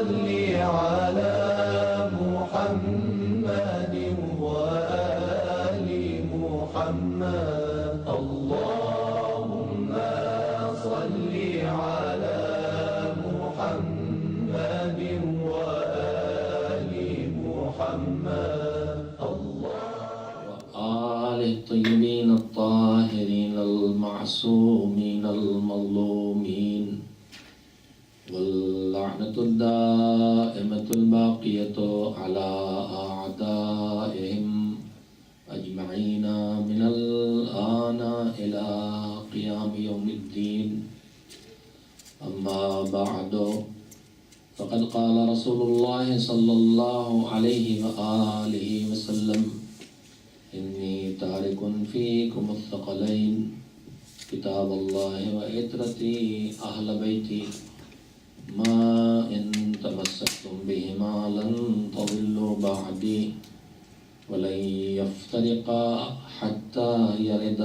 صل على محمد وآل محمد اللهم صل على محمد وآل محمد وآل الطيبين الطاهرين المعصومين المظلومين واللعنة الدائمة الباقية على أعدائهم أجمعين من الآن إلى قيام يوم الدين أما بعد فقد قال رسول الله صلى الله عليه وآله وسلم إني تارك فيكم الثقلين كتاب الله وعترتي أهل بيتي ما إن تمسكتم بهما لن تضلوا بعدي ولن يفترقا حتى يرد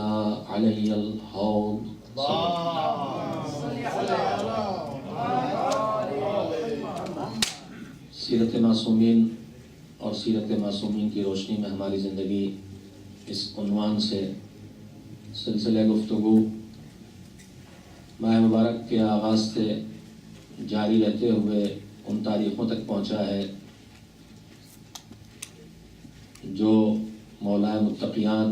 علي الحوض. سیرت معصومین اور سیرت معصومین کی روشنی میں ہماری زندگی اس عنوان سے سلسلہ گفتگو ماہ مبارک کے آغاز سے جاری رہتے ہوئے ان تاریخوں تک پہنچا ہے جو مولا متقیان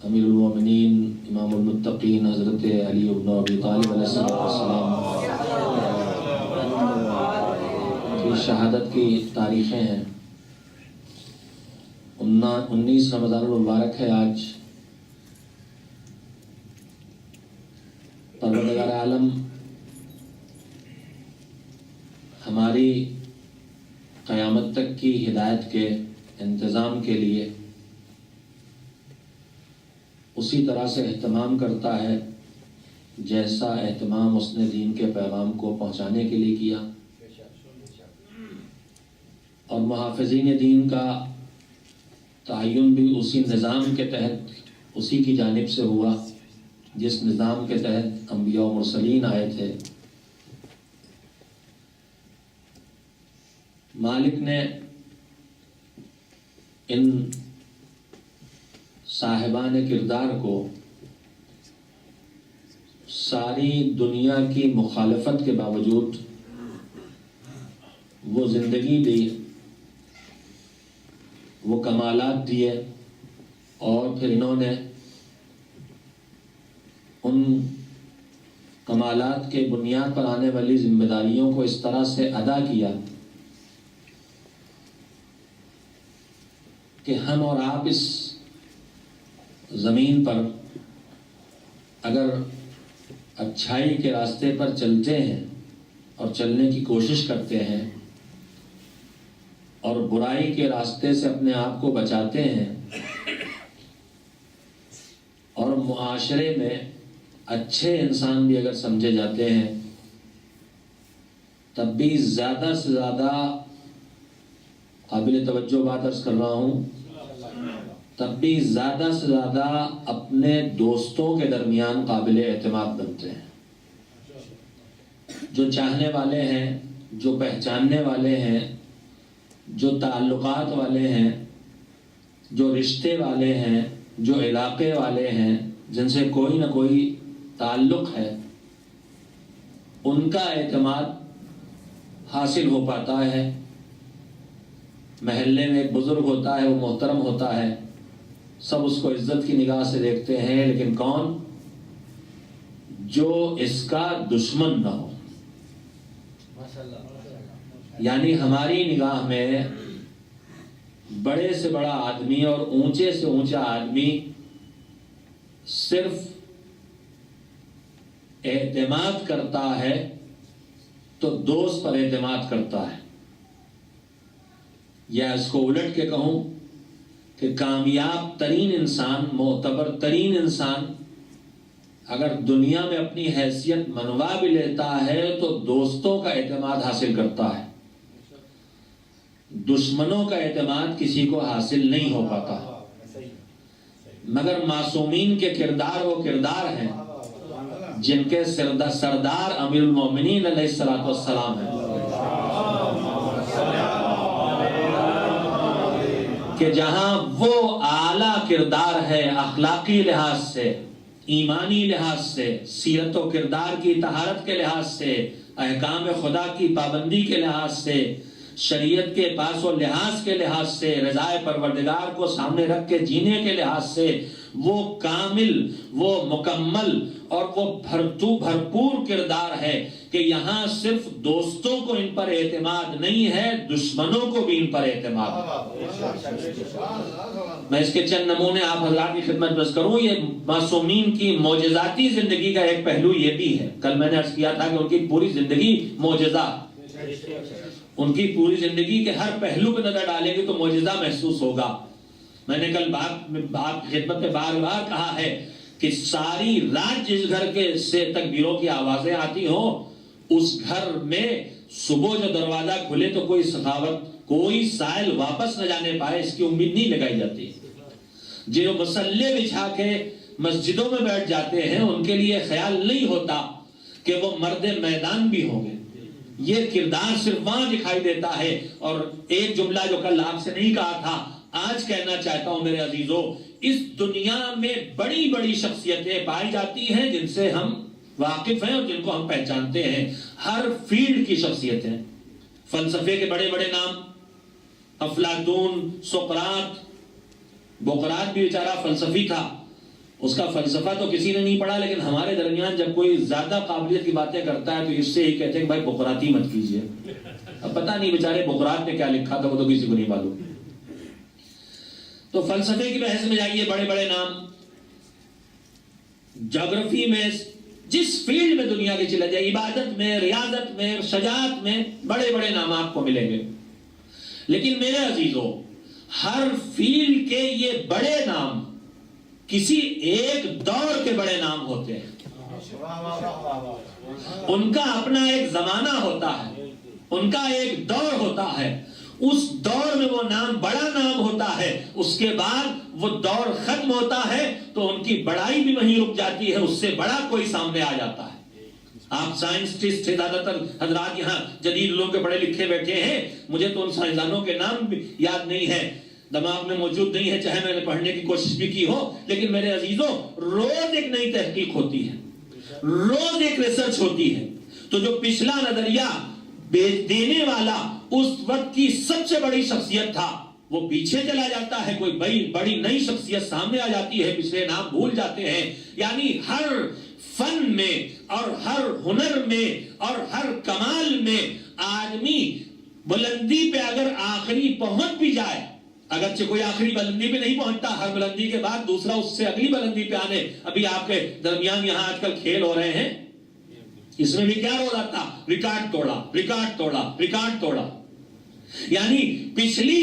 امیر المومنین امام المتقین حضرت علی بن ابی طالب علیہ السلام کی شہادت کی تاریخیں ہیں۔ 19 رمضان المبارک ہے آج۔ پروردگار عالم ہماری قیامت تک کی ہدایت کے انتظام کے لیے اسی طرح سے اہتمام کرتا ہے جیسا اہتمام اس نے دین کے پیغام کو پہنچانے کے لیے کیا، اور محافظین دین کا تعین بھی اسی نظام کے تحت اسی کی جانب سے ہوا جس نظام کے تحت انبیاء و مرسلین آئے تھے۔ مالک نے ان صاحبان کردار کو ساری دنیا کی مخالفت کے باوجود وہ زندگی دی، وہ کمالات دیے، اور پھر انہوں نے ان کمالات کے بنیاد پر آنے والی ذمہ داریوں کو اس طرح سے ادا کیا کہ ہم اور آپ اس زمین پر اگر اچھائی کے راستے پر چلتے ہیں اور چلنے کی کوشش کرتے ہیں اور برائی کے راستے سے اپنے آپ کو بچاتے ہیں اور معاشرے میں اچھے انسان بھی اگر سمجھے جاتے ہیں، تب بھی زیادہ سے زیادہ قابل توجہ بات عرض کر رہا ہوں، تب بھی زیادہ سے زیادہ اپنے دوستوں کے درمیان قابل اعتماد بنتے ہیں۔ جو چاہنے والے ہیں، جو پہچاننے والے ہیں، جو تعلقات والے ہیں، جو رشتے والے ہیں، جو علاقے والے ہیں، جن سے کوئی نہ کوئی تعلق ہے، ان کا اعتماد حاصل ہو پاتا ہے۔ محلے میں ایک بزرگ ہوتا ہے، وہ محترم ہوتا ہے، سب اس کو عزت کی نگاہ سے دیکھتے ہیں، لیکن کون؟ جو اس کا دشمن نہ ہو۔ یعنی ہماری نگاہ میں بڑے سے بڑا آدمی اور اونچے سے اونچا آدمی صرف اعتماد کرتا ہے تو دوست پر اعتماد کرتا ہے، یا اس کو الٹ کے کہوں کہ کامیاب ترین انسان، معتبر ترین انسان اگر دنیا میں اپنی حیثیت منوا بھی لیتا ہے تو دوستوں کا اعتماد حاصل کرتا ہے، دشمنوں کا اعتماد کسی کو حاصل نہیں ہو پاتا۔ مگر معصومین کے کردار وہ کردار ہیں جن کے سردار امیر المومنین علیہ الصلوۃ والسلام ہیں، کہ جہاں وہ اعلیٰ کردار ہے اخلاقی لحاظ سے، ایمانی لحاظ سے، سیرت و کردار کی طہارت کے لحاظ سے، احکام خدا کی پابندی کے لحاظ سے، شریعت کے پاس و لحاظ کے لحاظ سے، رضائے پروردگار کو سامنے رکھ کے جینے کے لحاظ سے وہ کامل، وہ مکمل اور وہ بھرپور کردار ہے کہ یہاں صرف دوستوں کو ان پر اعتماد نہیں ہے، دشمنوں کو بھی ان پر اعتماد ہے۔ میں اس کے چند نمونے آپ حضرات کی خدمت بس کروں۔ یہ معصومین کی معجزاتی زندگی کا ایک پہلو یہ بھی ہے، کل میں نے عرض کیا تھا کہ ان کی پوری زندگی معجزہ، ان کی پوری زندگی کے ہر پہلو پہ نظر ڈالیں گے تو معجزہ محسوس ہوگا۔ میں نے کل آپ خدمت میں بار بار کہا ہے کہ ساری رات جس گھر کے سے تکبیروں کی آوازیں آتی ہوں، اس گھر میں صبح جو دروازہ کھلے تو کوئی سخاوت، کوئی سائل واپس نہ جانے پائے، اس کی امید نہیں لگائی جاتی۔ جو مسلح بچھا کے مسجدوں میں بیٹھ جاتے ہیں ان کے لیے خیال نہیں ہوتا کہ وہ مرد میدان بھی ہوں گے۔ یہ کردار صرف وہاں دکھائی دیتا ہے۔ اور ایک جملہ جو کل آپ سے نہیں کہا تھا، آج کہنا چاہتا ہوں میرے عزیزوں، اس دنیا میں بڑی بڑی شخصیتیں پائی جاتی ہیں جن سے ہم واقف ہیں اور جن کو ہم پہچانتے ہیں، ہر فیلڈ کی شخصیتیں۔ فلسفے کے بڑے بڑے نام، افلاطون، سقراط، بقراط بھی بیچارہ فلسفی تھا، اس کا فلسفہ تو کسی نے نہیں پڑھا، لیکن ہمارے درمیان جب کوئی زیادہ قابلیت کی باتیں کرتا ہے تو اس سے ہی کہتے ہیں کہ بھائی بقراطی مت کیجئے۔ اب پتہ نہیں بیچارے بقراط نے کیا لکھا تھا، وہ تو کسی کو نہیں معلوم۔ تو فلسفے کی بحث میں جائیے، بڑے بڑے نام، جغرافی میں، جس فیلڈ میں دنیا کی چلا جائے، عبادت میں، ریاضت میں، شجاعت میں، بڑے بڑے نام آپ کو ملیں گے۔ لیکن میرے عزیزوں، ہر فیلڈ کے یہ بڑے نام کسی ایک دور کے بڑے نام ہوتے ہیں، ان کا اپنا ایک زمانہ ہوتا ہے، ان کا ایک دور ہوتا ہے، اس دور میں وہ نام بڑا نام ہوتا ہے، اس کے بعد وہ دور ختم ہوتا ہے تو ان کی بڑائی بھی وہیں رک جاتی ہے، اس سے بڑا کوئی سامنے آ جاتا ہے۔ آپ سائنسٹسٹ زیادہ تر حضرات یہاں جدید لوگ کے پڑھے لکھے بیٹھے ہیں، مجھے تو ان سائنسدانوں کے نام بھی یاد نہیں ہے، دماغ میں موجود نہیں ہے، چاہے میں نے پڑھنے کی کوشش بھی کی ہو، لیکن میرے عزیزوں روز ایک نئی تحقیق ہوتی ہے، روز ایک ریسرچ ہوتی ہے۔ تو جو پچھلا نظریہ دینے والا اس وقت کی سب سے بڑی شخصیت تھا، وہ پیچھے چلا جاتا ہے، کوئی بڑی نئی شخصیت سامنے آ جاتی ہے، پچھلے نام بھول جاتے ہیں۔ یعنی ہر فن میں اور ہر ہنر میں اور ہر کمال میں آدمی بلندی پہ اگر آخری پہنچ بھی جائے، اگرچہ کوئی آخری بلندی پہ نہیں پہنچتا، ہر بلندی کے بعد دوسرا اس سے اگلی بلندی پہ آنے۔ ابھی آپ کے درمیان یہاں آج کل کھیل ہو رہے ہیں، اس میں بھی کیا ہو رہا تھا؟ ریکارڈ توڑا، ریکارڈ توڑا، ریکارڈ توڑا۔ یعنی پچھلی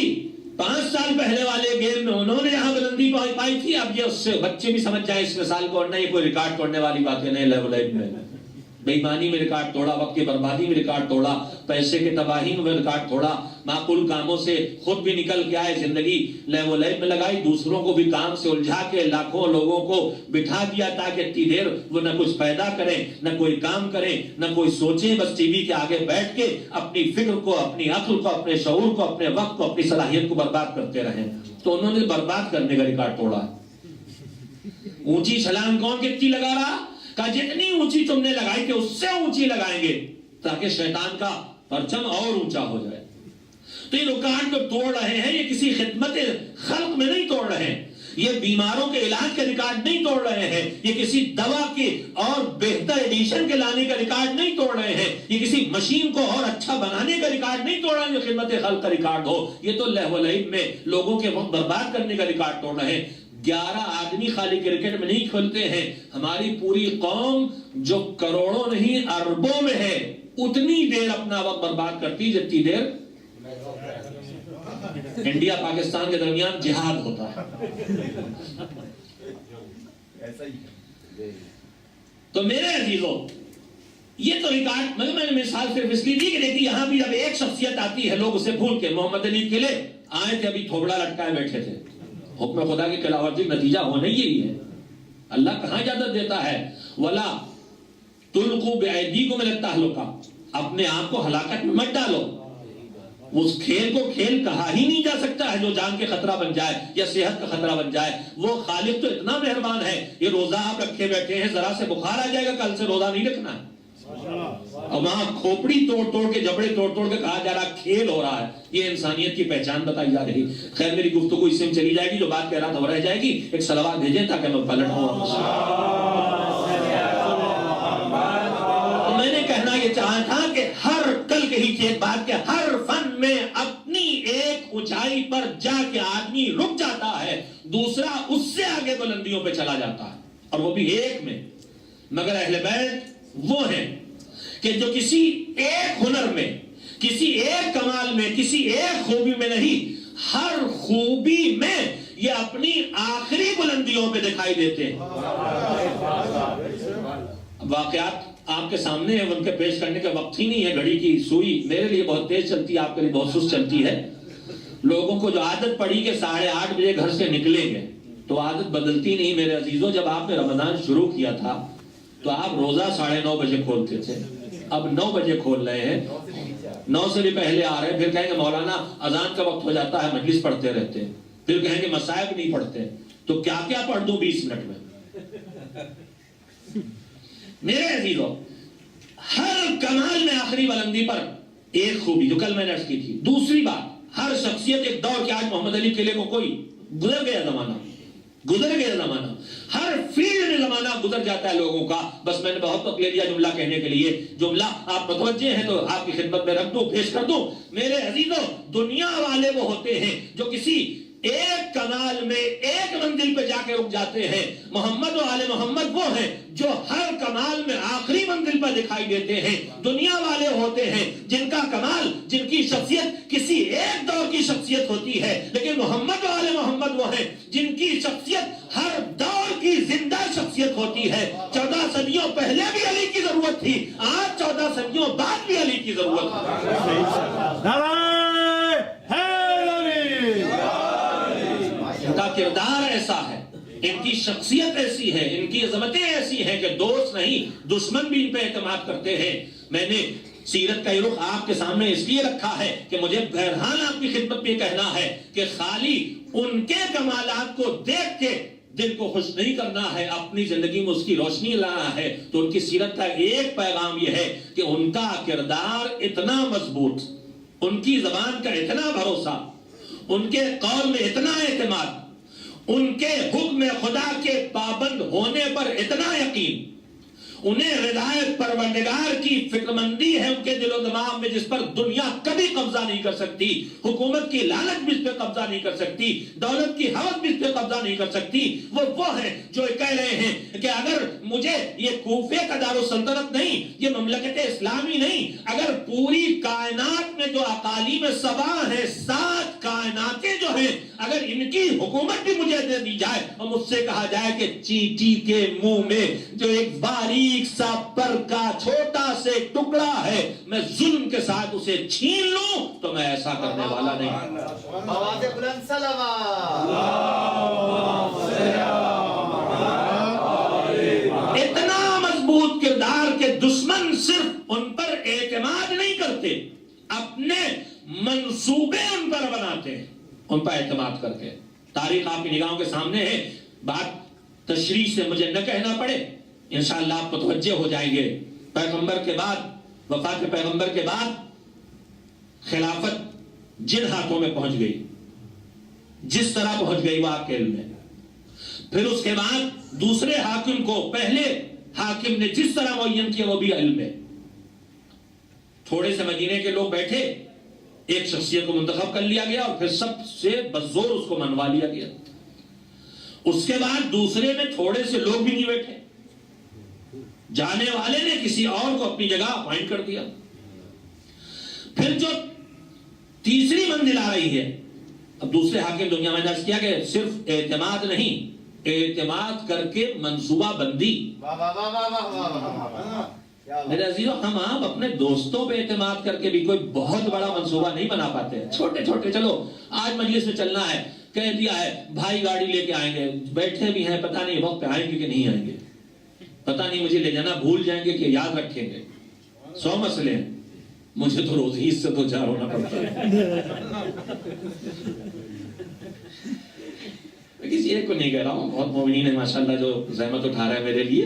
5 سال پہلے والے گیم میں انہوں نے یہاں بلندی پائی تھی، اب یہ اس سے بچے بھی سمجھ جائیں اس مثال کو، اور نہیں کوئی ریکارڈ توڑنے والی باتیں نہیں، لیول میں بے ایمانی میں ریکارڈ توڑا، وقت کی بربادی میں ریکارڈ توڑا، پیسے کے تباہی میں ریکارڈ توڑا، معقول کاموں سے خود بھی نکل کے آئے، زندگی لیول میں لگائی، دوسروں کو بھی کام سے الجھا کے لاکھوں لوگوں کو بٹھا دیا تاکہ اتنی دیر وہ نہ کچھ پیدا کریں، نہ کوئی کام کریں، نہ کوئی سوچیں، بس ٹی وی کے آگے بیٹھ کے اپنی فکر کو، اپنی عقل کو، اپنے شعور کو، اپنے وقت کو، اپنی صلاحیت کو برباد کرتے رہیں۔ تو انہوں نے برباد کرنے کا ریکارڈ توڑا۔ اونچی چھلانگ کون کتنی لگا رہا؟ کہا جتنی اونچی تم نے لگائی تھی اس سے اونچی لگائیں گے تاکہ شیطان کا پرچم اور اونچا ہو جائے۔ تو یہ ریکارڈ جو توڑ رہے ہیں یہ کسی خدمت خلق میں نہیں توڑ رہے ہیں، یہ بیماروں کے علاج کے ریکارڈ نہیں توڑ رہے ہیں، یہ کسی دوا کے اور بہتر ایڈیشن کے لانے کا ریکارڈ نہیں توڑ رہے ہیں، یہ کسی مشین کو اور اچھا بنانے کا ریکارڈ نہیں توڑ رہے ہیں جو خدمت خلق کا ریکارڈ ہو، یہ تو لہو و لعب میں لوگوں کے وقت برباد کرنے کا ریکارڈ توڑ رہے ہیں۔ 11 آدمی خالی کرکٹ میں نہیں کھیلتے ہیں، ہماری پوری قوم جو کروڑوں نہیں اربوں میں ہے اتنی دیر اپنا وقت برباد کرتی جتنی دیر انڈیا پاکستان کے درمیان جہاد ہوتا ہے۔ تو میرے عزیزوں، یہ تو ریکارڈ میں نے مثال صرف اس لیے دی کہ دیکھیے یہاں بھی جب ایک شخصیت آتی ہے لوگ اسے بھول کے، محمد علی قلعے آئے تھے، ابھی تھوبڑا لٹکائے بیٹھے تھے، حکم خدا کی خلاف ورزی، نتیجہ ہونا یہی ہے۔ اللہ کہاں اجازت دیتا ہے؟ ولا تلقوا بأیدیکم الی التہلکہ، اپنے آپ کو ہلاکت میں مت ڈالو۔ اس کھیل کو کھیل کہا ہی نہیں جا سکتا ہے جو جان کے خطرہ بن جائے یا صحت کا خطرہ بن جائے۔ وہ خالق تو اتنا مہربان ہے، یہ روزہ آپ رکھے بیٹھے ہیں، ذرا سے بخار آ جائے گا کل سے روزہ نہیں رکھنا ہے، اور وہاں کھوپڑی توڑ توڑ کے جبڑے توڑ توڑ کے کہا جا رہا کھیل ہو رہا ہے۔ یہ انسانیت کی پہچان بتائی جا رہی۔ خیر میری گفتگو اس سے چلی جائے گی، جو بات کہہ رہا تھا وہ رہ جائے گی۔ ایک صلوات بھیجیں تاکہ میں پلٹ ہوں۔ میں نے کہنا یہ چاہا تھا کہ ہر کل کہی تھی ایک بات کہ ہر فن میں اپنی ایک اونچائی پر جا کے آدمی رک جاتا ہے، دوسرا اس سے آگے بلندیوں پہ چلا جاتا ہے، اور وہ بھی ایک میں۔ مگر اہل بیت وہ ہیں کہ جو کسی ایک ہنر میں، کسی ایک کمال میں، کسی ایک خوبی میں نہیں، ہر خوبی میں یہ اپنی آخری بلندیوں پہ دکھائی دیتے ہیں۔ واقعات آپ کے سامنے ہیں، ان کے پیش کرنے کا وقت ہی نہیں ہے۔ گھڑی کی سوئی میرے لیے بہت تیز چلتی ہے، آپ کے لیے بہت سست چلتی ہے۔ لوگوں کو جو عادت پڑی کہ 8:30 بجے گھر سے نکلیں گے، تو عادت بدلتی نہیں میرے عزیزوں۔ جب آپ نے رمضان شروع کیا تھا تو آپ روزہ 9:30 بجے کھولتے تھے، اب 9 بجے کھول رہے ہیں، 9 سے بھی پہلے آ رہے ہیں۔ پھر کہیں گے مولانا اذان کا وقت ہو جاتا ہے، مجلس پڑھتے رہتے ہیں۔ پھر کہیں گے مصائب نہیں پڑھتے، تو کیا کیا پڑھ دوں 20 منٹ میں؟ میرے عزیزوں، ہر کمال میں آخری بلندی پر ایک خوبی جو کل میں نے عرض کی تھی۔ دوسری بات، ہر شخصیت ایک دور کے، آج محمد علی قلعے کو کوئی گزر گیا زمانہ، ہر فیلڈ میں زمانہ گزر جاتا ہے لوگوں کا۔ بس میں نے بہت وقت لے لیا جملہ کہنے کے لیے، جملہ آپ متوجہ ہیں تو آپ کی خدمت میں رکھ دوں، پیش کر دوں۔ میرے عزیزوں، دنیا والے وہ ہوتے ہیں جو کسی ایک کمال میں ایک منزل پہ جا کے رک جاتے ہیں۔ محمد و آل محمد وہ ہیں جو ہر کمال میں آخری منزل پر دکھائی دیتے ہیں۔ دنیا والے ہوتے ہیں جن کا کمال، جن کی شخصیت کسی ایک دور کی شخصیت ہوتی ہے، لیکن محمد و آل محمد وہ ہیں جن کی شخصیت ہر دور کی زندہ شخصیت ہوتی ہے۔ 14 صدیوں پہلے بھی علی کی ضرورت تھی، آج 14 صدیوں بعد بھی علی کی ضرورت ہے۔ ان کا کردار ایسا ہے، ان کی شخصیت ایسی ہے، ان کی عظمتیں ایسی ہیں کہ دوست نہیں دشمن بھی ان پہ اعتماد کرتے ہیں۔ میں نے سیرت کا یہ رخ آپ کے سامنے اس لیے رکھا ہے کہ مجھے بہرحال آپ کی خدمت میں کہنا ہے کہ خالی ان کے کمالات کو دیکھ کے دل کو خوش نہیں کرنا ہے، اپنی زندگی میں اس کی روشنی لانا ہے۔ تو ان کی سیرت کا ایک پیغام یہ ہے کہ ان کا کردار اتنا مضبوط، ان کی زبان کا اتنا بھروسہ، ان کے قول میں اتنا اعتماد، ان کے حکم خدا کے پابند ہونے پر اتنا یقین، انہیں رضایت پروردگار کی فکر مندی ہے ان کے دل و دماغ میں، جس پر دنیا کبھی قبضہ نہیں کر سکتی، حکومت کی لالچ بھی اس پہ قبضہ نہیں کر سکتی، دولت کی ہوس بھی اس پہ قبضہ نہیں کر سکتی۔ وہ ہیں جو کہہ رہے ہیں کہ اگر مجھے یہ کوفے کا دارالسلطنت نہیں، یہ مملکت اسلامی نہیں، اگر پوری کائنات میں جو اقالیم سبا ہیں، 7 کائناتیں جو ہیں، اگر ان کی حکومت بھی مجھے دے دی جائے اور مجھ سے کہا جائے کہ چیٹی کے منہ میں جو ایک باریک سا پر کا چھوٹا سے ٹکڑا ہے، میں ظلم کے ساتھ اسے چھین لوں، تو میں ایسا کرنے والا نہیں۔ اتنا مضبوط کردار کہ دشمن صرف ان پر اعتماد نہیں کرتے، اپنے منصوبے ان پر بناتے ہیں، ان پر اعتماد کر کے۔ تاریخ آپ کی نگاہوں کے سامنے ہے، بات تشریح سے مجھے نہ کہنا پڑے، انشاءاللہ آپ متوجہ ہو جائیں گے۔ پیغمبر کے بعد، وفات پیغمبر کے بعد خلافت جن ہاتھوں میں پہنچ گئی، جس طرح پہنچ گئی وہ آپ کے علم ہے۔ پھر اس کے بعد دوسرے حاکم کو پہلے حاکم نے جس طرح معین کیا وہ بھی علم ہے۔ تھوڑے سے مدینے کے لوگ بیٹھے، ایک شخصیت کو منتخب کر لیا گیا اور پھر سب سے بزور اس کو منوا لیا گیا۔ اس کے بعد دوسرے میں تھوڑے سے لوگ بھی نہیں بیٹھے، جانے والے نے کسی اور کو اپنی جگہ اپوائنٹ کر دیا۔ پھر جو تیسری منزل آ رہی ہے، اب دوسرے حاکم دنیا میں نے کیا کہ صرف اعتماد نہیں، اعتماد کر کے منصوبہ بندی۔ میرے عزیزو، ہم آپ اپنے دوستوں پہ اعتماد کر کے بھی کوئی بہت بڑا منصوبہ نہیں بنا پاتے، چھوٹے چھوٹے، چلو آج مجلس میں چلنا ہے، کہہ دیا ہے بھائی گاڑی لے کے آئیں گے، بیٹھے بھی ہیں، پتہ نہیں وقت پہ آئیں گے کہ نہیں آئیں گے، پتہ نہیں مجھے لے جانا بھول جائیں گے کہ یاد رکھیں گے. 100 مسئلے ہیں, مجھے تو روز ہی اس سے 2-4 ہونا پڑتا ہے. میں کسی ایک کو نہیں کہہ رہا ہوں, بہت مومنین ہے ماشاءاللہ جو زحمت اٹھا رہا ہے میرے لیے,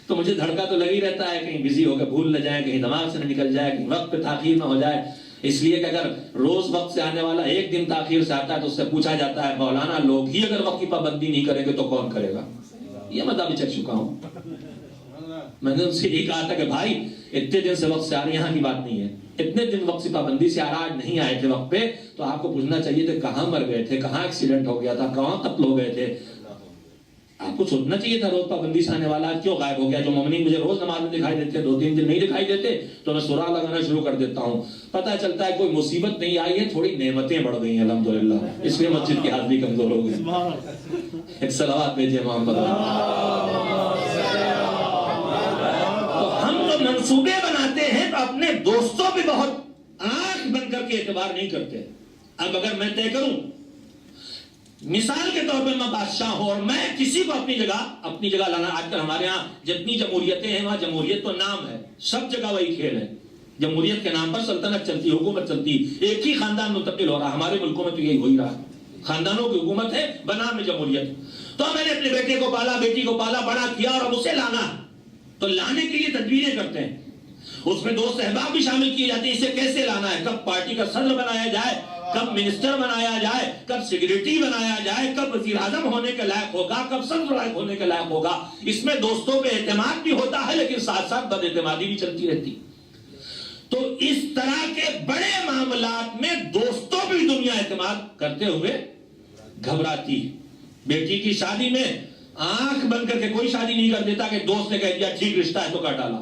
تو مجھے دھڑکا تو لگ ہی رہتا ہے کہیں بزی ہو کے بھول نہ جائے, کہیں دماغ سے نہ نکل جائے, کہیں وقت پہ تاخیر نہ ہو جائے. اس لیے کہ اگر روز وقت سے آنے والا ایک دن تاخیر سے آتا ہے تو اس سے پوچھا جاتا ہے مولانا لوگ ہی اگر وقت کی پابندی نہیں کریں گے تو کون کرے گا. یہ میں ابھی چک چکا ہوں. میں نے ان سے یہی کہا تھا کہ بھائی اتنے دن سے وقت سے آ رہے, یہاں کی بات نہیں ہے, اتنے دن وقت سے پابندی سے آ رہا, آج نہیں آئے تھے وقت پہ, تو آپ کو پوچھنا چاہیے تھا کہاں مر گئے تھے, کہاں ایکسیڈنٹ ہو گیا تھا, کہاں قتل ہو گئے تھے. آپ کو سوچنا چاہیے تھا روز پابندی سے آنے والا کیوں غائب ہو گیا. جو مومنین مجھے روز نماز میں دکھائی دیتے, 2-3 دن نہیں دکھائی دیتے تو میں سورہ لگانا شروع کر دیتا ہوں. پتہ چلتا ہے کوئی مصیبت نہیں آئی ہے, تھوڑی نعمتیں بڑھ گئی ہیں الحمدللہ, اس لیے مسجد کی حاضری کمزور ہو گئی. ایک صلوات بھیجیے محمد. تو ہم تو منصوبے بناتے ہیں تو اپنے دوستوں پہ بہت آنکھ بن کر کے اعتبار نہیں کرتے. اب اگر میں طے کروں, مثال کے طور پہ میں بادشاہ ہوں اور میں کسی کو اپنی جگہ لانا, آج کل ہمارے ہاں جتنی جمہوریتیں ہیں وہاں جمہوریت تو نام ہے, سب جگہ وہی کھیل ہے. جمہوریت کے نام پر سلطنت چلتی, حکومت چلتی, ایک ہی خاندان منتقل ہو رہا. ہمارے ملکوں میں تو یہی ہو ہی رہا, خاندانوں کی حکومت ہے بنام میں جمہوریت. تو میں نے اپنے بیٹے کو پالا, بیٹی کو پالا, بڑا کیا اور اب اسے لانا, تو لانے کے لیے تدبیریں کرتے ہیں. اس میں دوست احباب بھی شامل کیے جاتے ہیں. اسے کیسے لانا ہے, کب پارٹی کا صدر بنایا جائے, کب منسٹر بنایا جائے, کب سیکریٹری بنایا جائے, کب وزیر اعظم ہونے کے لائق ہوگا, کب صدر لائق ہونے کے لائق ہوگا. اس میں دوستوں پہ اعتماد بھی ہوتا ہے لیکن ساتھ ساتھ بد اعتمادی بھی چلتی رہتی. تو اس طرح کے بڑے معاملات میں دوستوں پہ بھی دنیا اعتماد کرتے ہوئے گھبراتی. بیٹی کی شادی میں آنکھ بند کر کے کوئی شادی نہیں کر دیتا کہ دوست نے کہہ دیا ٹھیک رشتہ ہے تو کر ڈالا.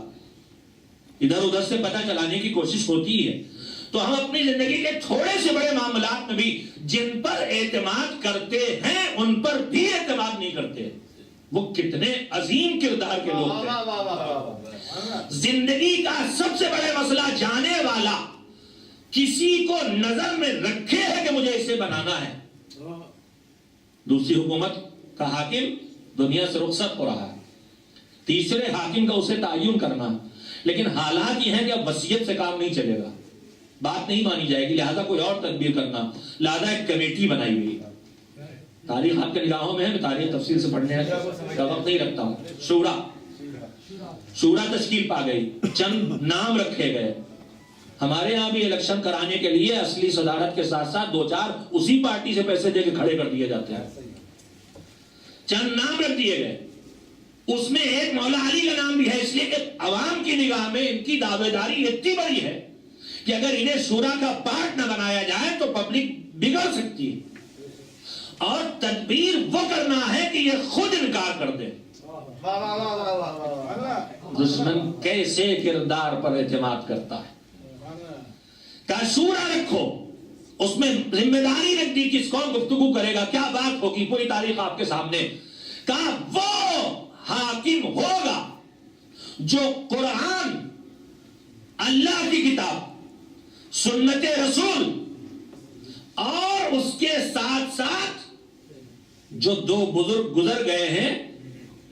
ادھر ادھر سے پتہ چلانے کی کوشش ہوتی ہے. تو ہم اپنی زندگی کے تھوڑے سے بڑے معاملات میں بھی جن پر اعتماد کرتے ہیں ان پر بھی اعتماد نہیں کرتے. وہ کتنے عظیم کردار کے لوگ تھے. زندگی کا سب سے بڑا مسئلہ جانے والا کسی کو نظر میں رکھے ہے کہ مجھے اسے بنانا ہے. دوسری حکومت کا حاکم دنیا سے رخصت ہو رہا ہے, تیسرے حاکم کا اسے تعین کرنا, لیکن حالات یہ ہیں کہ اب وصیت سے کام نہیں چلے گا, بات نہیں مانی جائے گی, لہذا کوئی اور تدبیر کرنا. لہذا ایک کمیٹی بنائی ہوئی. تاریخ آپ کے نگاہوں میں ہے, میں تاریخ تفصیل سے پڑھنے کا وقت نہیں رکھتا ہوں. شورا تشکیل پا گئی, چند نام رکھے گئے. ہمارے یہاں بھی الیکشن کرانے کے لیے اصلی صدارت کے ساتھ ساتھ 2-4 اسی پارٹی سے پیسے دے کے کھڑے کر دیے جاتے ہیں. چند نام رکھ دیے گئے, اس میں ایک مولا علی کا نام بھی ہے, اس لیے کہ عوام کی نگاہ میں ان کی دعوے داری اتنی بڑی ہے کہ اگر انہیں شورا کا پارٹ نہ بنایا جائے تو پبلک بگڑ سکتی ہے, اور تدبیر وہ کرنا ہے کہ یہ خود انکار کر دے. دشمن کیسے کردار پر اعتماد کرتا ہے. کہا شورا رکھو, اس میں ذمہ داری رکھ دی کس کون گفتگو کرے گا, کیا بات ہوگی, پوری تاریخ آپ کے سامنے. کہا وہ حاکم ہوگا جو قرآن, اللہ کی کتاب, سنت رسول اور اس کے ساتھ ساتھ جو 2 بزرگ گزر گئے ہیں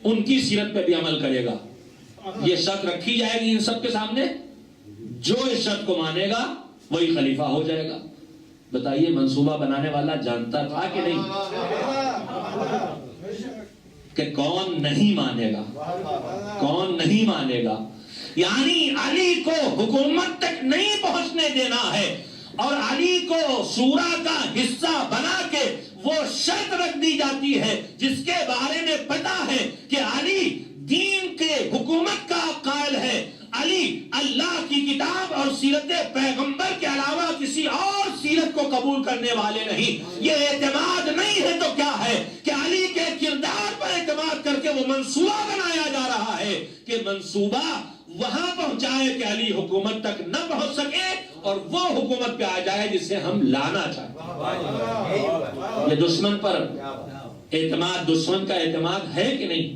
ان کی سیرت پہ بھی عمل کرے گا. یہ شرط رکھی جائے گی ان سب کے سامنے, جو اس شرط کو مانے گا وہی خلیفہ ہو جائے گا. بتائیے منصوبہ بنانے والا جانتا تھا کہ نہیں کہ کون نہیں مانے گا, کون نہیں مانے گا. یعنی علی کو حکومت تک نہیں پہنچنے دینا ہے, اور علی کو شورا کا حصہ بنا کے وہ شرط رکھ دی جاتی ہے جس کے بارے میں پتا ہے کہ علی دین کے حکومت کا قائل ہے, علی اللہ کی کتاب اور سیرت پیغمبر کے علاوہ کسی اور سیرت کو قبول کرنے والے نہیں. یہ اعتماد نہیں ہے تو کیا ہے کہ علی کے کردار پر اعتماد کر کے وہ منصوبہ بنایا جا رہا ہے کہ منصوبہ وہاں پہنچائے کہ علی حکومت تک نہ پہنچ سکے اور وہ حکومت پہ آ جائے جسے ہم لانا چاہتے. یہ دشمن پر اعتماد, دشمن کا اعتماد ہے کہ نہیں؟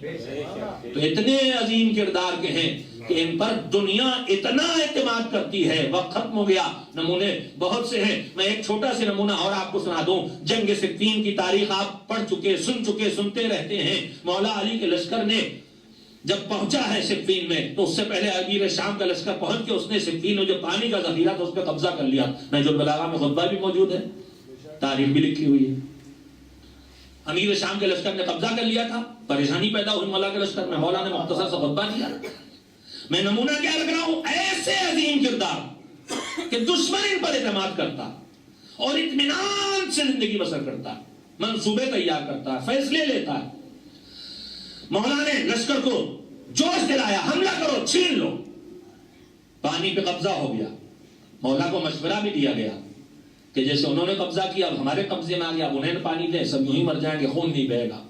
تو اتنے عظیم کردار کے ہیں کہ ان پر دنیا اتنا اعتماد کرتی ہے. وقت ختم ہو گیا, نمونے بہت سے ہیں, میں ایک چھوٹا سے نمونہ اور آپ کو سنا دوں. جنگ صفین کی تاریخ آپ پڑھ چکے, سن چکے, سنتے رہتے ہیں. مولا علی کے لشکر نے جب پہنچا ہے صفین میں تو اس سے پہلے امیر شام کا لشکر پہنچ کے اس نے صفین میں جو پانی کا ذخیرہ تھا اس پہ قبضہ کر لیا. نہج البلاغہ میں خطبہ بھی موجود ہے, تاریخ بھی لکھی ہوئی ہے. امیر شام کے لشکر نے قبضہ کر لیا تھا, پریشانی پیدا ہوئی مولا کے لشکر میں, مولا نے مختصر سا خطبہ دیا. میں نمونہ کیا رکھ رہا ہوں؟ ایسے عظیم کردار کہ دشمن ان پر اعتماد کرتا اور اطمینان سے زندگی بسر کرتا, منصوبے تیار کرتا ہے, فیصلے لیتا ہے. مولا نے لشکر کو جوش دلایا, حملہ کرو, چھین لو. پانی پہ قبضہ ہو گیا. مولا کو مشورہ بھی دیا گیا کہ جیسے انہوں نے قبضہ کیا اب ہمارے قبضے میں آ گیا, اب انہیں پانی دیں, سب یوں ہی مر جائیں گے, خون نہیں بہے گا.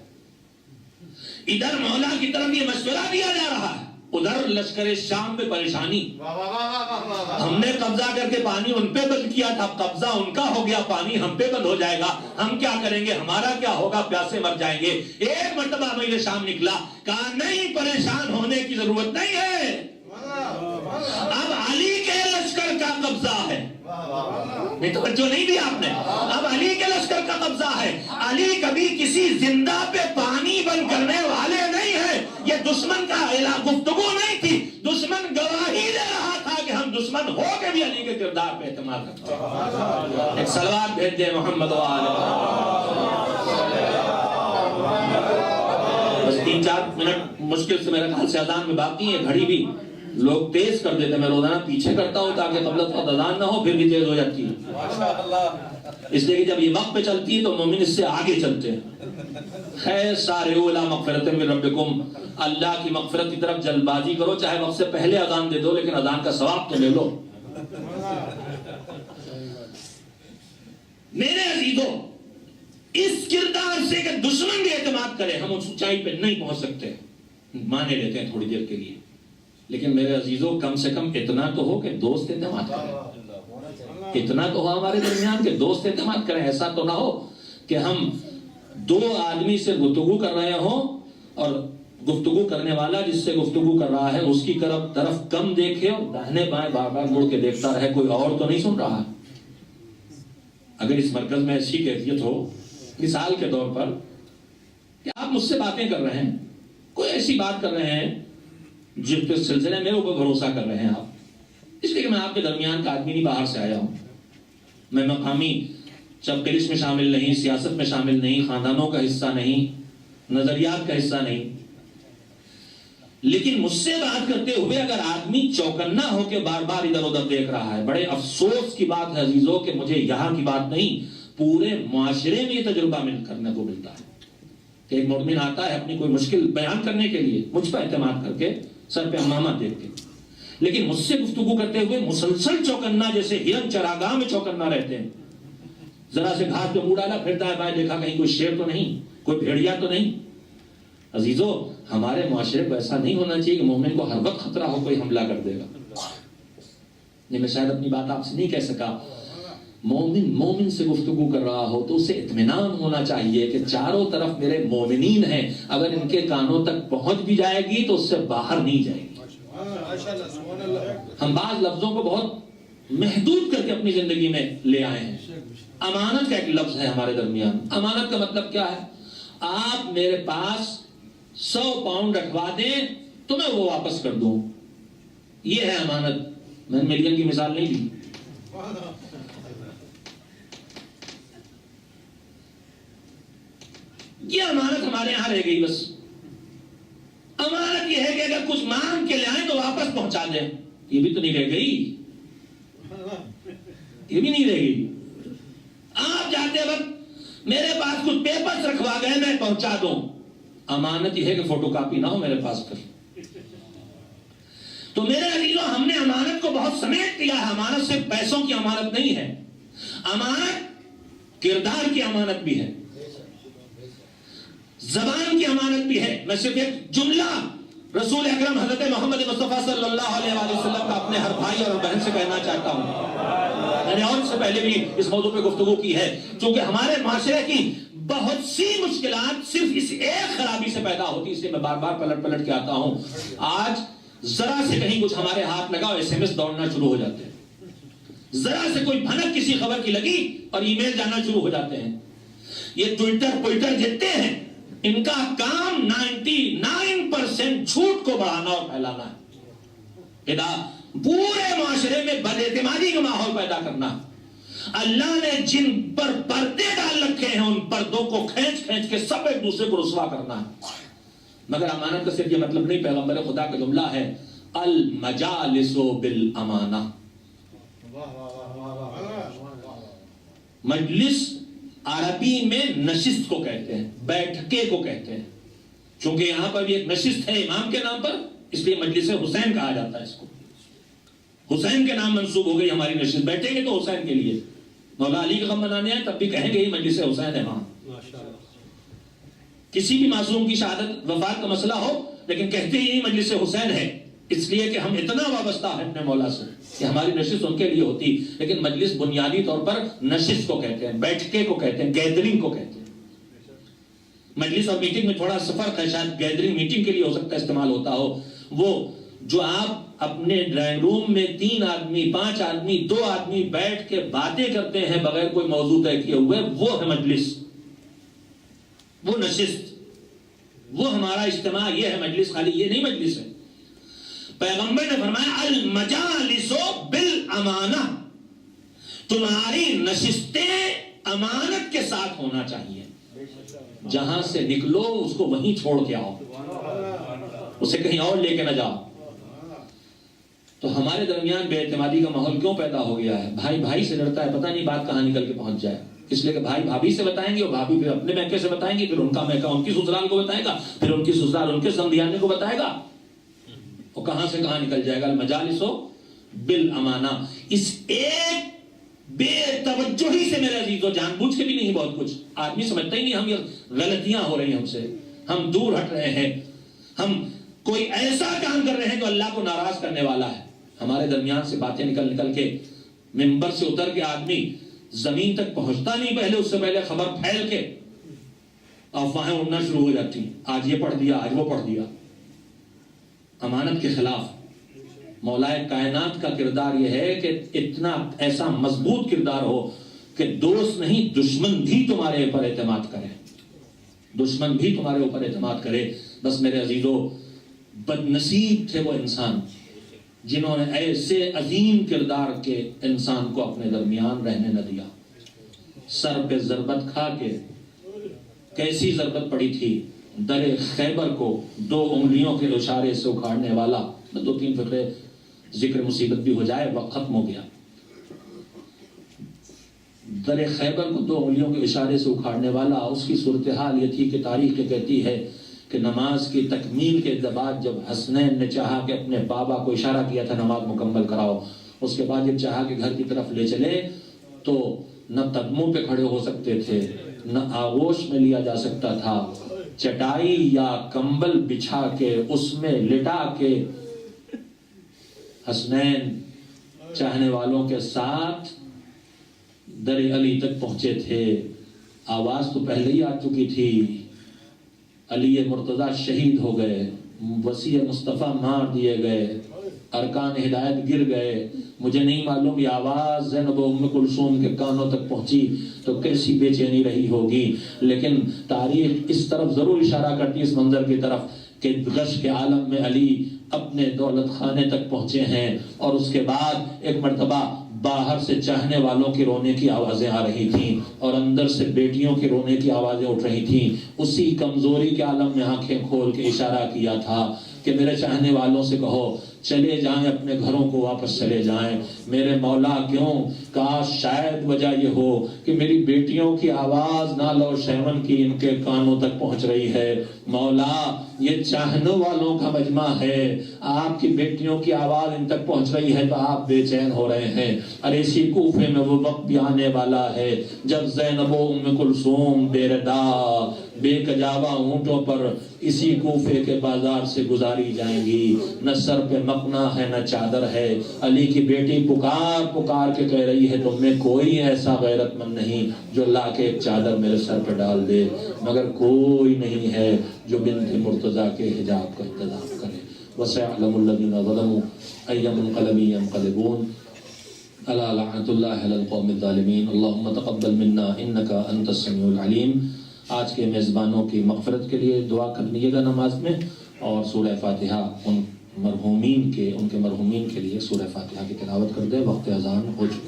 ادھر مولا کی طرف یہ مشورہ دیا جا رہا ہے, ادھر لشکر شام پہ پریشانی. ہم نے قبضہ کر کے پانی ان پہ بند کیا تھا, قبضہ ان کا ہو گیا, پانی ہم پہ بند ہو جائے گا, ہم کیا کریں گے, ہمارا کیا ہوگا, پیاسے مر جائیں گے. ایک مرتبہ امیر شام نکلا, کہا نہیں, پریشان ہونے کی ضرورت نہیں ہے, اب علی کے لشکر کا قبضہ ہے. نہیں توجہ نہیں دی آپ نے, اب علی کے لشکر کا قبضہ ہے. علی کبھی کسی زندہ پہ پانی بند کرنے والے نہیں ہیں. یہ دشمن کا گفتگو نہیں تھی, دشمن گواہی دے رہا تھا کہ ہم دشمن ہو کے بھی علی کے کردار پہ اعتماد کرتے ہیں. ایک صلوات بھیج دیں محمد و آل محمد. بس 3-4 منٹ مشکل سے میرے خیال سے اذان میں باقی ہے, گھڑی بھی لوگ تیز کر دیتے, میں روزانہ پیچھے کرتا ہوں تاکہ قبل وقت اذان نہ ہو, پھر بھی تیز ہو جاتی ہے. اس لیے کہ جب یہ وقت پہ چلتی ہے تو مومن اس سے آگے چلتے ہیں. خیر سارعوا الی مغفرۃ من ربکم, اللہ کی مغفرت کی طرف جلد بازی کرو, چاہے وقت سے پہلے اذان دے دو لیکن اذان کا ثواب تو لے لو. میرے عزیزوں, اس کردار سے کہ دشمن بھی اعتماد کرے, ہم اس اونچائی پہ نہیں پہنچ سکتے, مانے لیتے ہیں تھوڑی دیر کے لیے, لیکن میرے عزیزوں کم سے کم اتنا تو ہو کہ دوست اعتماد کریں. اتنا تو ہو ہمارے درمیان کہ دوست اعتماد کریں. ایسا تو نہ ہو کہ ہم 2 آدمی سے گفتگو کر رہے ہوں اور گفتگو کرنے والا جس سے گفتگو کر رہا ہے اس کی طرف کم دیکھے اور داہنے بائیں بار بار مڑ کے دیکھتا رہے, کوئی اور تو نہیں سن رہا. اگر اس مرکز میں ایسی کیفیت ہو, مثال کے طور پر کہ آپ مجھ سے باتیں کر رہے ہیں, کوئی ایسی بات کر رہے ہیں جس کے سلسلے میں اوپر بھروسہ کر رہے ہیں آپ, اس لیے کہ میں آپ کے درمیان کا آدمی نہیں, باہر سے آیا ہوں, میں مقامی چپکلش میں شامل نہیں, سیاست میں شامل نہیں, خاندانوں کا حصہ نہیں, نظریات کا حصہ نہیں. لیکن مجھ سے بات کرتے ہوئے اگر آدمی چوکنا ہو کے بار بار ادھر ادھر دیکھ رہا ہے, بڑے افسوس کی بات ہے عزیزوں کہ مجھے یہاں کی بات نہیں, پورے معاشرے میں یہ تجربہ کرنے کو ملتا ہے کہ ایک مومن آتا ہے اپنی کوئی مشکل بیان کرنے کے لیے مجھ پر اعتماد کر کے, سر پہ امامہ دیکھ کے, لیکن مجھ سے گفتگو کرتے ہوئے مسلسل چوکنا, جیسے ہرن چراگاہ میں چوکنا رہتے ہیں. ذرا سے گھاٹ پہ منہ ڈالا, پھرتا ہے بائیں, دیکھا کہیں کوئی شیر تو نہیں, کوئی بھیڑیا تو نہیں. عزیزو, ہمارے معاشرے کو ایسا نہیں ہونا چاہیے کہ مومن کو ہر وقت خطرہ ہو کوئی حملہ کر دے گا. نہیں, میں شاید اپنی بات آپ سے نہیں کہہ سکا. مومن سے گفتگو کر رہا ہو تو اسے اطمینان ہونا چاہیے کہ چاروں طرف میرے مومنین ہیں, اگر ان کے کانوں تک پہنچ بھی جائے گی تو اس سے باہر نہیں جائے گی. ہم بعض لفظوں کو بہت محدود کر کے اپنی زندگی میں لے آئے ہیں. امانت کا ایک لفظ ہے ہمارے درمیان. امانت کا مطلب کیا ہے؟ آپ میرے پاس 100 پاؤنڈ رکھوا دیں تو میں وہ واپس کر دوں, یہ ہے امانت. میں نے ملین کی مثال نہیں دی. یہ امانت ہمارے یہاں رہ گئی. بس امانت یہ ہے کہ اگر کچھ مانگ کے لائیں تو واپس پہنچا دیں. یہ بھی تو نہیں رہ گئی, یہ بھی نہیں رہ گئی. آپ جاتے وقت میرے پاس کچھ پیپرز رکھوا گئے, میں پہنچا دوں. امانت یہ ہے کہ فوٹو کاپی نہ ہو میرے پاس پر. تو میرے عزیزوں, ہم نے امانت کو بہت سمیٹ دیا ہے. امانت صرف پیسوں کی امانت نہیں ہے, امانت کردار کی امانت بھی ہے, زبان کی امانت بھی ہے. میں صرف ایک جملہ رسول اکرم حضرت محمد مصطفیٰ صلی اللہ علیہ وسلم کا اپنے ہر بھائی اور بہن سے کہنا چاہتا ہوں. میں نے اور سے پہلے بھی اس موضوع پہ گفتگو کی ہے, چونکہ ہمارے معاشرے کی بہت سی مشکلات صرف اس ایک خرابی سے پیدا ہوتی, اس لیے میں بار بار پلٹ کے آتا ہوں. آج ذرا سے کہیں کچھ ہمارے ہاتھ لگا اور SMS دوڑنا شروع ہو جاتے ہیں, ذرا سے کوئی بھنک کسی خبر کی لگی اور ای میل جانا شروع ہو جاتے ہیں. یہ ٹویٹر جتنے ہیں ان کا کام 99 1% جھوٹ کو بڑھانا اور پھیلانا ہے، پورے معاشرے میں بد اعتمادی کا ماحول پیدا کرنا۔ اللہ نے جن پر پردے ڈال رکھے ہیں ان پردوں کو کھینچ کھینچ کے سب ایک دوسرے کو رسوا کرنا ہے۔ مگر امانت کا صرف یہ مطلب نہیں، پیغمبر خدا کا جملہ ہے المجالس بالامانہ۔ مجلس عربی میں نشست کو کہتے ہیں، بیٹھکے کو کہتے ہیں، چونکہ یہاں پر بھی ایک نشست ہے امام کے نام پر، اس لیے مجلس حسین کہا جاتا ہے اس کو، حسین کے نام منسوب ہو گئی ہماری نشست، بیٹھیں گے تو حسین کے لیے، مولا علی کا غم منانے ہیں تب بھی کہیں گے یہ مجلس حسین ہے وہاں۔ کسی بھی معصوم کی شہادت وفات کا مسئلہ ہو لیکن کہتے ہی مجلس حسین ہے، اس لیے کہ ہم اتنا وابستہ ہیں اپنے مولا سے کہ ہماری نشست ان کے لیے ہوتی۔ لیکن مجلس بنیادی طور پر نشست کو کہتے ہیں، بیٹھکے کو کہتے ہیں، گیدرنگ کو کہتے ہیں۔ مجلس اور میٹنگ میں تھوڑا سا فرق ہے، شاید گیدرنگ میٹنگ کے لیے ہو سکتا ہے استعمال ہوتا ہو، وہ جو آپ اپنے ڈرائنگ روم میں 3 آدمی 5 آدمی 2 آدمی بیٹھ کے باتیں کرتے ہیں بغیر کوئی موضوع طے کیے ہوئے، وہ ہے مجلس، وہ نشست، وہ ہمارا اجتماع، یہ ہے مجلس، خالی یہ نہیں مجلس ہے۔ پیغمبر نے فرمایا المجالس بالامانہ، تمہاری نشستیں امانت کے ساتھ ہونا چاہیے، جہاں سے نکلو اس کو وہیں چھوڑ کے آؤ، اسے کہیں اور لے کے نہ جاؤ۔ تو ہمارے درمیان بے اعتمادی کا ماحول کیوں پیدا ہو گیا ہے؟ بھائی بھائی سے لڑتا ہے، پتہ نہیں بات کہاں نکل کے پہنچ جائے، اس لیے کہ بھائی بھابھی سے بتائیں گے اور بھابھی پھر اپنے میکے سے بتائیں گے، پھر ان کا میکا ان کی سسرال کو بتائے گا، پھر ان کی سسرال ان کے سمدھیانے کو بتائے گا، اور کہاں سے کہاں نکل جائے گا۔ المجالس بالامانہ، اس ایک بے توجہی سے میرے عزیزو، جان بوجھ کے بھی نہیں، بہت کچھ آدمی سمجھتا ہی نہیں ہم یہ غلطیاں ہو رہی ہیں ہم سے، ہم دور ہٹ رہے ہیں، ہم کوئی ایسا کام کر رہے ہیں جو اللہ کو ناراض کرنے والا ہے۔ ہمارے درمیان سے باتیں نکل کے، منبر سے اتر کے آدمی زمین تک پہنچتا نہیں، پہلے اس سے پہلے خبر پھیل کے افواہیں اڑنا شروع ہو جاتی، آج یہ پڑھ دیا آج وہ پڑھ دیا۔ امانت کے خلاف مولا کائنات کا کردار یہ ہے کہ اتنا ایسا مضبوط کردار ہو کہ دوست نہیں دشمن بھی تمہارے اوپر اعتماد کرے، دشمن بھی تمہارے اوپر اعتماد کرے۔ بس میرے عزیزو، بد نصیب تھے وہ انسان جنہوں نے ایسے عظیم کردار کے انسان کو اپنے درمیان رہنے نہ دیا۔ سر پہ ضربت کھا کے، کیسی ضربت پڑی تھی؟ در خیبر کو 2 انگلیوں کے اشارے سے اکھاڑنے والا، 2-3 فقرے ذکر مصیبت بھی ہو جائے، وقت ختم ہو گیا۔ در خیبر کو 2 انگلیوں کے اشارے سے اکھاڑنے والا، اس کی صورتحال یہ تھی کہ تاریخ کہتی ہے کہ نماز کی تکمیل کے بعد جب حسنین نے چاہا کہ اپنے بابا کو اشارہ کیا تھا نماز مکمل کراؤ، اس کے بعد جب چاہا کہ گھر کی طرف لے چلے تو نہ قدموں پہ کھڑے ہو سکتے تھے، نہ آغوش میں لیا جا سکتا تھا، چٹائی یا کمبل بچھا کے اس میں لٹا کے حسنین چاہنے والوں کے ساتھ در علی تک پہنچے تھے۔ آواز تو پہلے ہی آ چکی تھی، علی مرتضیٰ شہید ہو گئے، وسیع مصطفیٰ مار دیے گئے، ارکان ہدایت گر گئے۔ مجھے نہیں معلوم یہ آواز زینب ام کلثوم کے کانوں تک پہنچی تو کیسی بے چینی رہی ہوگی، لیکن تاریخ اس طرف ضرور اشارہ کرتی اس منظر کی طرف کہ غش کے عالم میں علی اپنے دولت خانے تک پہنچے ہیں، اور اس کے بعد ایک مرتبہ باہر سے چاہنے والوں کی رونے کی آوازیں آ رہی تھیں اور اندر سے بیٹیوں کے رونے کی آوازیں اٹھ رہی تھیں۔ اسی کمزوری کے عالم میں آنکھیں کھول کے اشارہ کیا تھا کہ میرے چاہنے والوں سے کہو چلے جائیں، اپنے گھروں کو واپس چلے جائیں۔ میرے مولا کیوں، کاش شاید وجہ یہ ہو کہ میری بیٹیوں کی آواز نال اور شیون کی ان کے کانوں تک پہنچ رہی ہے۔ مولا یہ چاہنے والوں کا مجمع ہے، آپ کی بیٹیوں کی آواز ان تک پہنچ رہی ہے تو آپ بے چین ہو رہے ہیں۔ اور اسی کوفے میں وہ وقت بھی آنے والا ہے جب زینب و ام کلثوم بے ردا بے کجاوا اونٹوں پر اسی کوفے کے بازار سے گزاری جائیں گی، نہ سر پہ مقنا ہے نہ چادر ہے۔ علی کی بیٹی پکار پکار کے کہہ رہی ہے تم میں کوئی ایسا غیرت مند نہیں جو لا کے ایک چادر میرے سر پہ ڈال دے، مگر کوئی نہیں ہے جو بنت مرتضیٰ کے حجاب کا انتظام کرے۔ وَسَيَعْلَمُ الَّذِينَ ظَلَمُوا أَيَّ مُنقَلَبٍ يَنقَلِبُونَ أَلَا لَعْنَةُ اللَّهِ عَلَى الْقَوْمِ الظَّالِمِينَ اللهم تقبل منا إنك أنت السميع العليم۔ آج کے میزبانوں کی مغفرت کے لیے دعا کر لیجیے گا نماز میں، اور سورہ فاتحہ ان کے مرحومین کے لیے سورہ فاتحہ کی تلاوت کر دیں. وقت اذان ہو چکا.